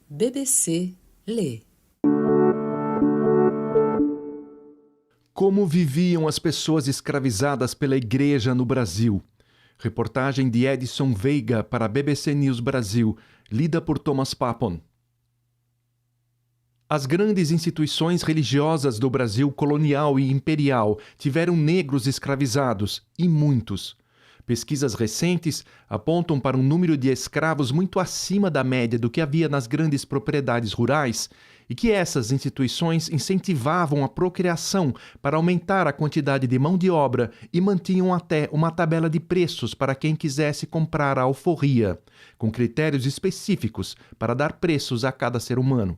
BBC lê. Como viviam as pessoas escravizadas pela Igreja no Brasil? Reportagem de Edson Veiga para a BBC News Brasil, lida por Thomas Papon. As grandes instituições religiosas do Brasil colonial e imperial tiveram negros escravizados, e muitos. Pesquisas recentes apontam para um número de escravos muito acima da média do que havia nas grandes propriedades rurais e que essas instituições incentivavam a procriação para aumentar a quantidade de mão de obra e mantinham até uma tabela de preços para quem quisesse comprar a alforria, com critérios específicos para dar preços a cada ser humano.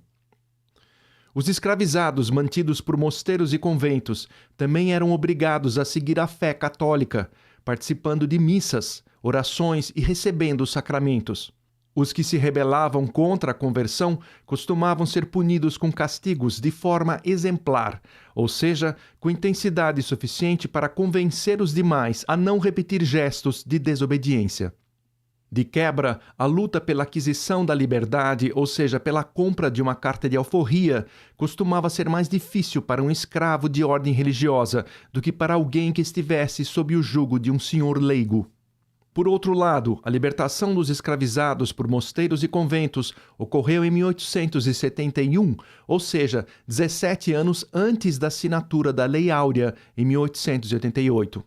Os escravizados mantidos por mosteiros e conventos também eram obrigados a seguir a fé católica, participando de missas, orações e recebendo os sacramentos. Os que se rebelavam contra a conversão costumavam ser punidos com castigos de forma exemplar, ou seja, com intensidade suficiente para convencer os demais a não repetir gestos de desobediência. De quebra, a luta pela aquisição da liberdade, ou seja, pela compra de uma carta de alforria, costumava ser mais difícil para um escravo de ordem religiosa do que para alguém que estivesse sob o jugo de um senhor leigo. Por outro lado, a libertação dos escravizados por mosteiros e conventos ocorreu em 1871, ou seja, 17 anos antes da assinatura da Lei Áurea, em 1888.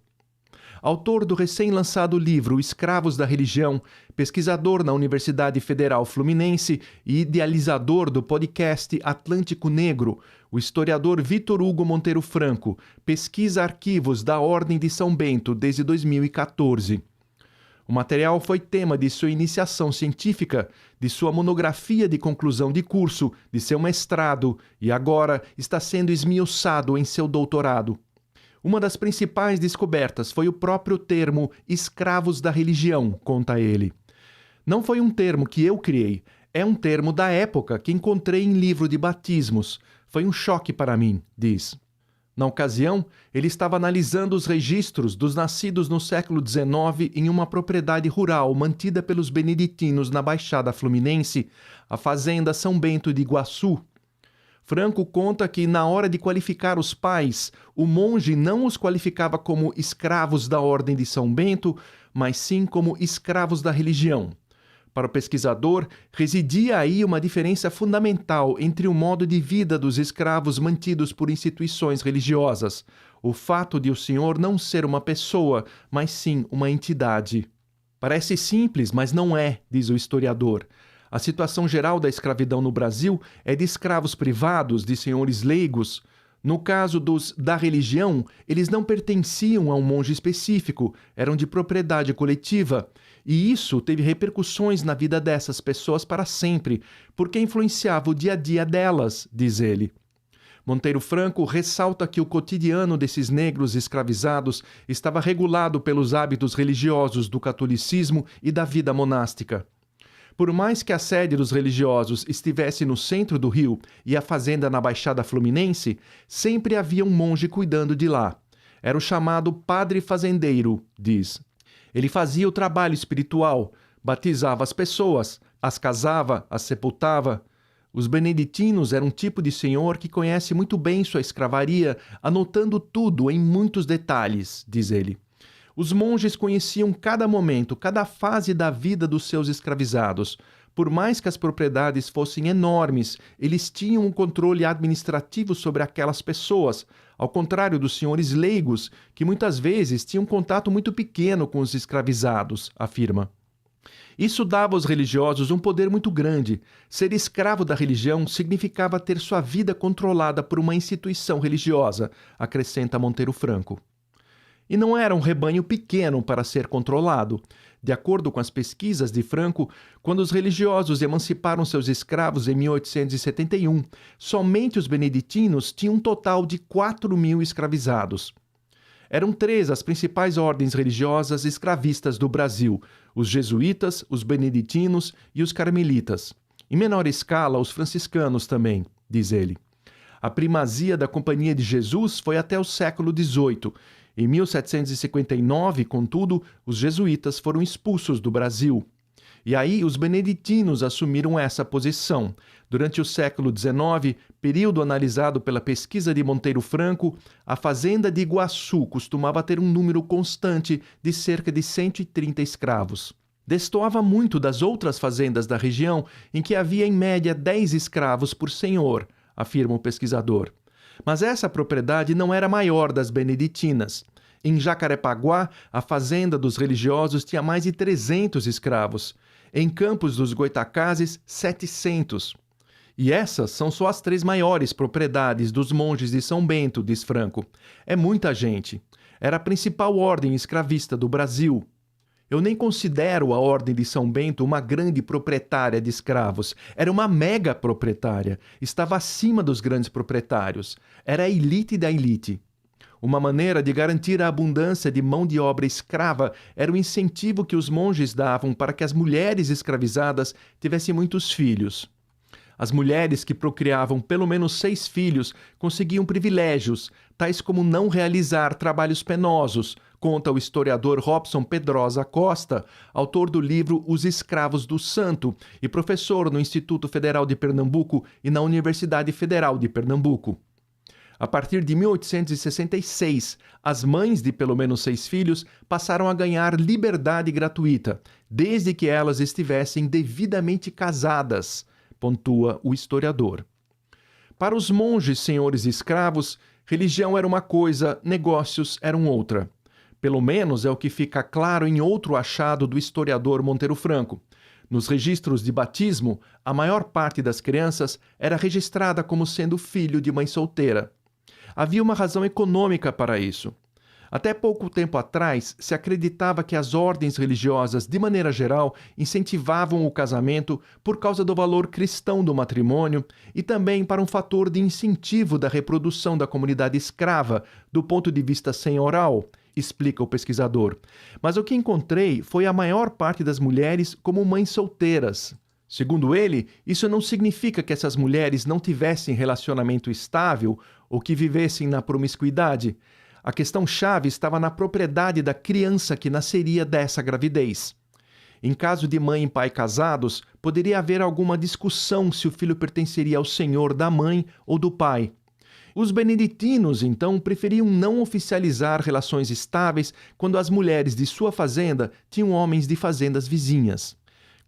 Autor do recém-lançado livro Escravos da Religião, pesquisador na Universidade Federal Fluminense e idealizador do podcast Atlântico Negro, o historiador Vitor Hugo Monteiro Franco pesquisa arquivos da Ordem de São Bento desde 2014. O material foi tema de sua iniciação científica, de sua monografia de conclusão de curso, de seu mestrado e agora está sendo esmiuçado em seu doutorado. Uma das principais descobertas foi o próprio termo escravos da religião, conta ele. Não foi um termo que eu criei, é um termo da época que encontrei em livro de batismos. Foi um choque para mim, diz. Na ocasião, ele estava analisando os registros dos nascidos no século XIX em uma propriedade rural mantida pelos beneditinos na Baixada Fluminense, a Fazenda São Bento de Iguaçu. Franco conta que, na hora de qualificar os pais, o monge não os qualificava como escravos da Ordem de São Bento, mas sim como escravos da religião. Para o pesquisador, residia aí uma diferença fundamental entre o modo de vida dos escravos mantidos por instituições religiosas, o fato de o senhor não ser uma pessoa, mas sim uma entidade. Parece simples, mas não é, diz o historiador. A situação geral da escravidão no Brasil é de escravos privados, de senhores leigos. No caso dos da religião, eles não pertenciam a um monge específico, eram de propriedade coletiva. E isso teve repercussões na vida dessas pessoas para sempre, porque influenciava o dia a dia delas, diz ele. Monteiro Franco ressalta que o cotidiano desses negros escravizados estava regulado pelos hábitos religiosos do catolicismo e da vida monástica. Por mais que a sede dos religiosos estivesse no centro do Rio e a fazenda na Baixada Fluminense, sempre havia um monge cuidando de lá. Era o chamado padre fazendeiro, diz. Ele fazia o trabalho espiritual, batizava as pessoas, as casava, as sepultava. Os beneditinos eram um tipo de senhor que conhece muito bem sua escravaria, anotando tudo em muitos detalhes, diz ele. Os monges conheciam cada momento, cada fase da vida dos seus escravizados. Por mais que as propriedades fossem enormes, eles tinham um controle administrativo sobre aquelas pessoas, ao contrário dos senhores leigos, que muitas vezes tinham um contato muito pequeno com os escravizados, afirma. Isso dava aos religiosos um poder muito grande. Ser escravo da religião significava ter sua vida controlada por uma instituição religiosa, acrescenta Monteiro Franco. E não era um rebanho pequeno para ser controlado. De acordo com as pesquisas de Franco, quando os religiosos emanciparam seus escravos em 1871, somente os beneditinos tinham um total de 4.000 escravizados. Eram 3 as principais ordens religiosas escravistas do Brasil: os jesuítas, os beneditinos e os carmelitas. Em menor escala, os franciscanos também, diz ele. A primazia da Companhia de Jesus foi até o século XVIII. Em 1759, contudo, os jesuítas foram expulsos do Brasil. E aí os beneditinos assumiram essa posição. Durante o século XIX, período analisado pela pesquisa de Monteiro Franco, a fazenda de Iguaçu costumava ter um número constante de cerca de 130 escravos. Destoava muito das outras fazendas da região, em que havia em média 10 escravos por senhor, afirma o pesquisador. Mas essa propriedade não era a maior das beneditinas. Em Jacarepaguá, a fazenda dos religiosos tinha mais de 300 escravos. Em Campos dos Goitacazes, 700. E essas são só as 3 maiores propriedades dos monges de São Bento, diz Franco. É muita gente. Era a principal ordem escravista do Brasil. Eu nem considero a Ordem de São Bento uma grande proprietária de escravos. Era uma mega proprietária. Estava acima dos grandes proprietários. Era a elite da elite. Uma maneira de garantir a abundância de mão de obra escrava era o incentivo que os monges davam para que as mulheres escravizadas tivessem muitos filhos. As mulheres que procriavam pelo menos 6 filhos conseguiam privilégios, tais como não realizar trabalhos penosos, conta o historiador Robson Pedrosa Costa, autor do livro Os Escravos do Santo e professor no Instituto Federal de Pernambuco e na Universidade Federal de Pernambuco. A partir de 1866, as mães de pelo menos 6 filhos passaram a ganhar liberdade gratuita, desde que elas estivessem devidamente casadas, pontua o historiador. Para os monges senhores escravos, religião era uma coisa, negócios eram outra. Pelo menos é o que fica claro em outro achado do historiador Monteiro Franco. Nos registros de batismo, a maior parte das crianças era registrada como sendo filho de mãe solteira. Havia uma razão econômica para isso. Até pouco tempo atrás, se acreditava que as ordens religiosas, de maneira geral, incentivavam o casamento por causa do valor cristão do matrimônio e também para um fator de incentivo da reprodução da comunidade escrava, do ponto de vista senhoral, explica o pesquisador. Mas o que encontrei foi a maior parte das mulheres como mães solteiras. Segundo ele, isso não significa que essas mulheres não tivessem relacionamento estável ou que vivessem na promiscuidade. A questão-chave estava na propriedade da criança que nasceria dessa gravidez. Em caso de mãe e pai casados, poderia haver alguma discussão se o filho pertenceria ao senhor da mãe ou do pai. Os beneditinos, então, preferiam não oficializar relações estáveis quando as mulheres de sua fazenda tinham homens de fazendas vizinhas.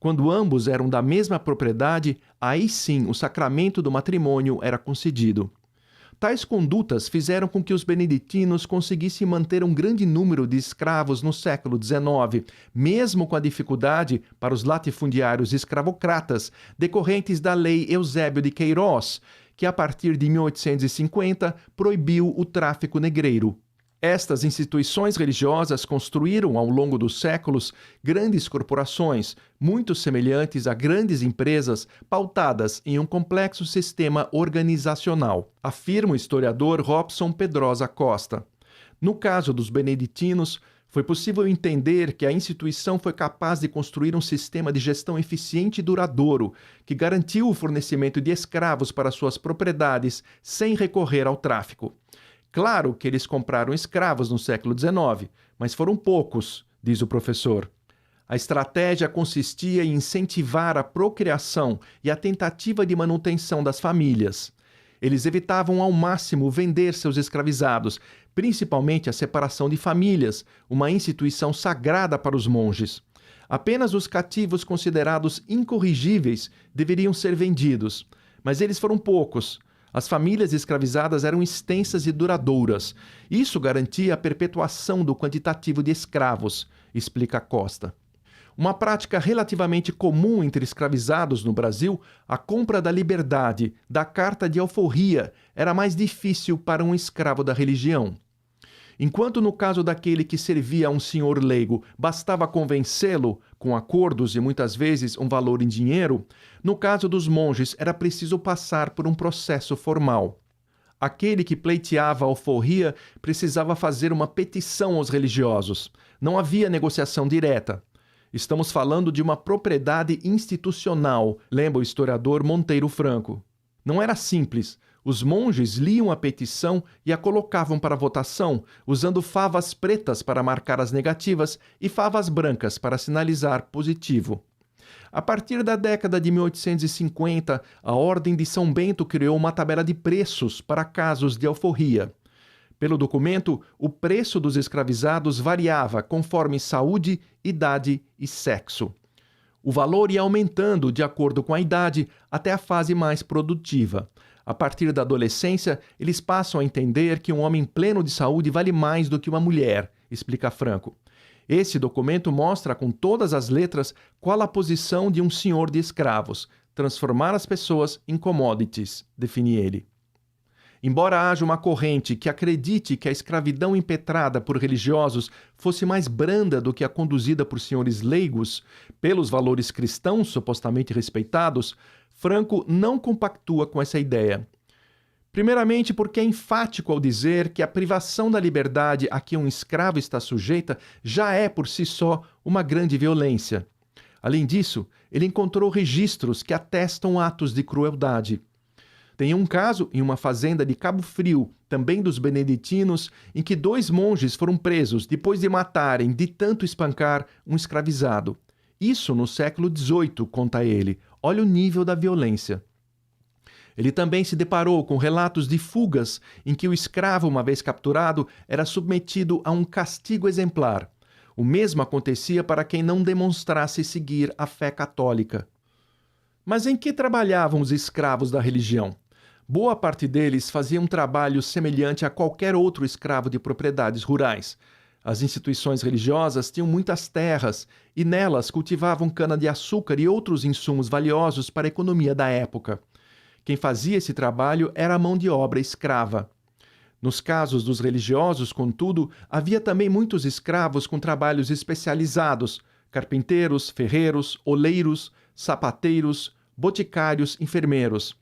Quando ambos eram da mesma propriedade, aí sim o sacramento do matrimônio era concedido. Tais condutas fizeram com que os beneditinos conseguissem manter um grande número de escravos no século XIX, mesmo com a dificuldade para os latifundiários escravocratas decorrentes da Lei Eusébio de Queiroz, que a partir de 1850 proibiu o tráfico negreiro. Estas instituições religiosas construíram, ao longo dos séculos, grandes corporações, muito semelhantes a grandes empresas pautadas em um complexo sistema organizacional, afirma o historiador Robson Pedrosa Costa. No caso dos beneditinos, foi possível entender que a instituição foi capaz de construir um sistema de gestão eficiente e duradouro, que garantiu o fornecimento de escravos para suas propriedades sem recorrer ao tráfico. Claro que eles compraram escravos no século XIX, mas foram poucos, diz o professor. A estratégia consistia em incentivar a procriação e a tentativa de manutenção das famílias. Eles evitavam ao máximo vender seus escravizados, principalmente a separação de famílias, uma instituição sagrada para os monges. Apenas os cativos considerados incorrigíveis deveriam ser vendidos, mas eles foram poucos. As famílias escravizadas eram extensas e duradouras. Isso garantia a perpetuação do quantitativo de escravos, explica Costa. Uma prática relativamente comum entre escravizados no Brasil, a compra da liberdade, da carta de alforria, era mais difícil para um escravo da religião. Enquanto no caso daquele que servia a um senhor leigo bastava convencê-lo, com acordos e muitas vezes um valor em dinheiro, no caso dos monges era preciso passar por um processo formal. Aquele que pleiteava a alforria precisava fazer uma petição aos religiosos. Não havia negociação direta. Estamos falando de uma propriedade institucional, lembra o historiador Monteiro Franco. Não era simples. Os monges liam a petição e a colocavam para votação, usando favas pretas para marcar as negativas e favas brancas para sinalizar positivo. A partir da década de 1850, a Ordem de São Bento criou uma tabela de preços para casos de alforria. Pelo documento, o preço dos escravizados variava conforme saúde, idade e sexo. O valor ia aumentando de acordo com a idade até a fase mais produtiva. A partir da adolescência, eles passam a entender que um homem pleno de saúde vale mais do que uma mulher, explica Franco. Esse documento mostra com todas as letras qual a posição de um senhor de escravos: transformar as pessoas em commodities, define ele. Embora haja uma corrente que acredite que a escravidão impetrada por religiosos fosse mais branda do que a conduzida por senhores leigos, pelos valores cristãos supostamente respeitados, Franco não compactua com essa ideia. Primeiramente porque é enfático ao dizer que a privação da liberdade a que um escravo está sujeita já é por si só uma grande violência. Além disso, ele encontrou registros que atestam atos de crueldade. Tem um caso em uma fazenda de Cabo Frio, também dos beneditinos, em que 2 monges foram presos depois de matarem, de tanto espancar, um escravizado. Isso no século XVIII, conta ele. Olha o nível da violência. Ele também se deparou com relatos de fugas em que o escravo, uma vez capturado, era submetido a um castigo exemplar. O mesmo acontecia para quem não demonstrasse seguir a fé católica. Mas em que trabalhavam os escravos da religião? Boa parte deles fazia um trabalho semelhante a qualquer outro escravo de propriedades rurais. As instituições religiosas tinham muitas terras e nelas cultivavam cana-de-açúcar e outros insumos valiosos para a economia da época. Quem fazia esse trabalho era a mão de obra escrava. Nos casos dos religiosos, contudo, havia também muitos escravos com trabalhos especializados: carpinteiros, ferreiros, oleiros, sapateiros, boticários, enfermeiros.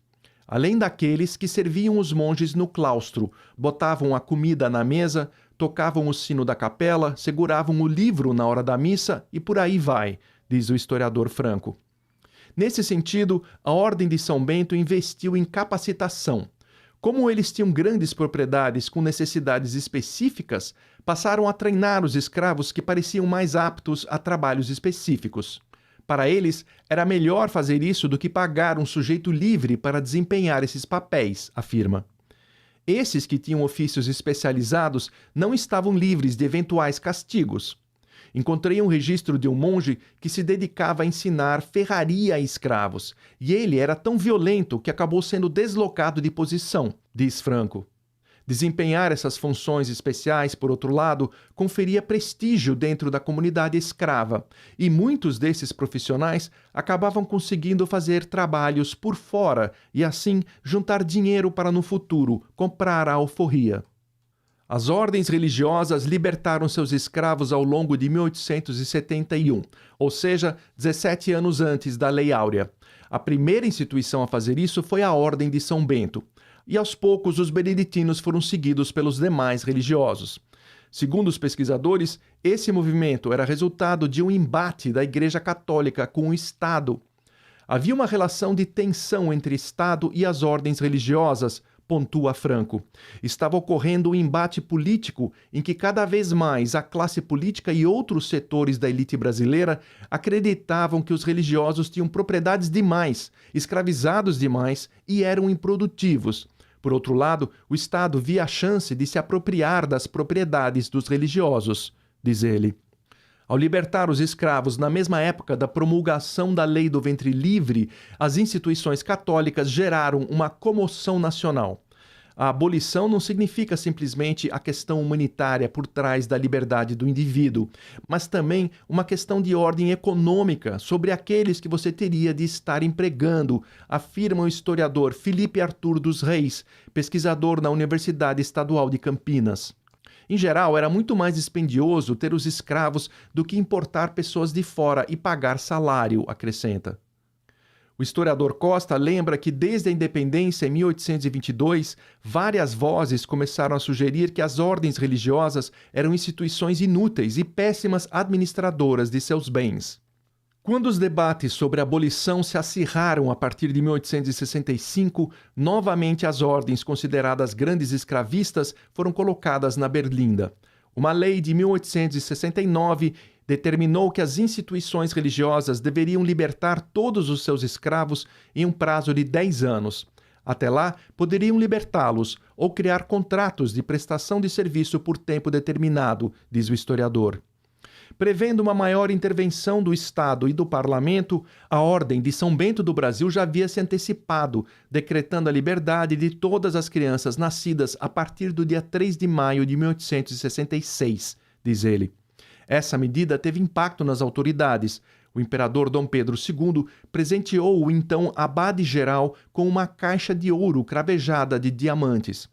Além daqueles que serviam os monges no claustro, botavam a comida na mesa, tocavam o sino da capela, seguravam o livro na hora da missa e por aí vai, diz o historiador Franco. Nesse sentido, a Ordem de São Bento investiu em capacitação. Como eles tinham grandes propriedades com necessidades específicas, passaram a treinar os escravos que pareciam mais aptos a trabalhos específicos. Para eles, era melhor fazer isso do que pagar um sujeito livre para desempenhar esses papéis, afirma. Esses que tinham ofícios especializados não estavam livres de eventuais castigos. Encontrei um registro de um monge que se dedicava a ensinar ferraria a escravos, e ele era tão violento que acabou sendo deslocado de posição, diz Franco. Desempenhar essas funções especiais, por outro lado, conferia prestígio dentro da comunidade escrava, e muitos desses profissionais acabavam conseguindo fazer trabalhos por fora e, assim, juntar dinheiro para no futuro comprar a alforria. As ordens religiosas libertaram seus escravos ao longo de 1871, ou seja, 17 anos antes da Lei Áurea. A primeira instituição a fazer isso foi a Ordem de São Bento. E aos poucos os beneditinos foram seguidos pelos demais religiosos. Segundo os pesquisadores, esse movimento era resultado de um embate da Igreja Católica com o Estado. Havia uma relação de tensão entre Estado e as ordens religiosas, pontua Franco. Estava ocorrendo um embate político em que cada vez mais a classe política e outros setores da elite brasileira acreditavam que os religiosos tinham propriedades demais, escravizados demais e eram improdutivos. Por outro lado, o Estado via a chance de se apropriar das propriedades dos religiosos, diz ele. Ao libertar os escravos na mesma época da promulgação da Lei do Ventre Livre, as instituições católicas geraram uma comoção nacional. A abolição não significa simplesmente a questão humanitária por trás da liberdade do indivíduo, mas também uma questão de ordem econômica sobre aqueles que você teria de estar empregando, afirma o historiador Felipe Arthur dos Reis, pesquisador na Universidade Estadual de Campinas. Em geral, era muito mais dispendioso ter os escravos do que importar pessoas de fora e pagar salário, acrescenta. O historiador Costa lembra que desde a independência em 1822, várias vozes começaram a sugerir que as ordens religiosas eram instituições inúteis e péssimas administradoras de seus bens. Quando os debates sobre a abolição se acirraram a partir de 1865, novamente as ordens consideradas grandes escravistas foram colocadas na berlinda. Uma lei de 1869 determinou que as instituições religiosas deveriam libertar todos os seus escravos em um prazo de 10 anos. Até lá, poderiam libertá-los ou criar contratos de prestação de serviço por tempo determinado, diz o historiador. Prevendo uma maior intervenção do Estado e do Parlamento, a Ordem de São Bento do Brasil já havia se antecipado, decretando a liberdade de todas as crianças nascidas a partir do dia 3 de maio de 1866, diz ele. Essa medida teve impacto nas autoridades. O imperador Dom Pedro II presenteou o então abade-geral com uma caixa de ouro cravejada de diamantes.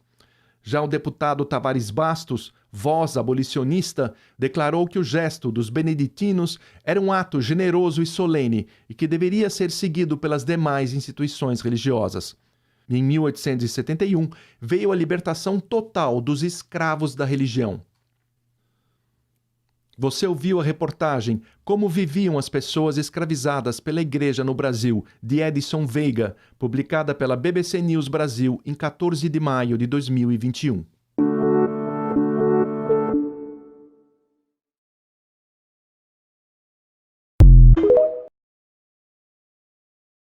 Já o deputado Tavares Bastos, voz abolicionista, declarou que o gesto dos beneditinos era um ato generoso e solene e que deveria ser seguido pelas demais instituições religiosas. Em 1871, veio a libertação total dos escravos da religião. Você ouviu a reportagem Como Viviam as Pessoas Escravizadas pela Igreja no Brasil, de Edson Veiga, publicada pela BBC News Brasil em 14 de maio de 2021.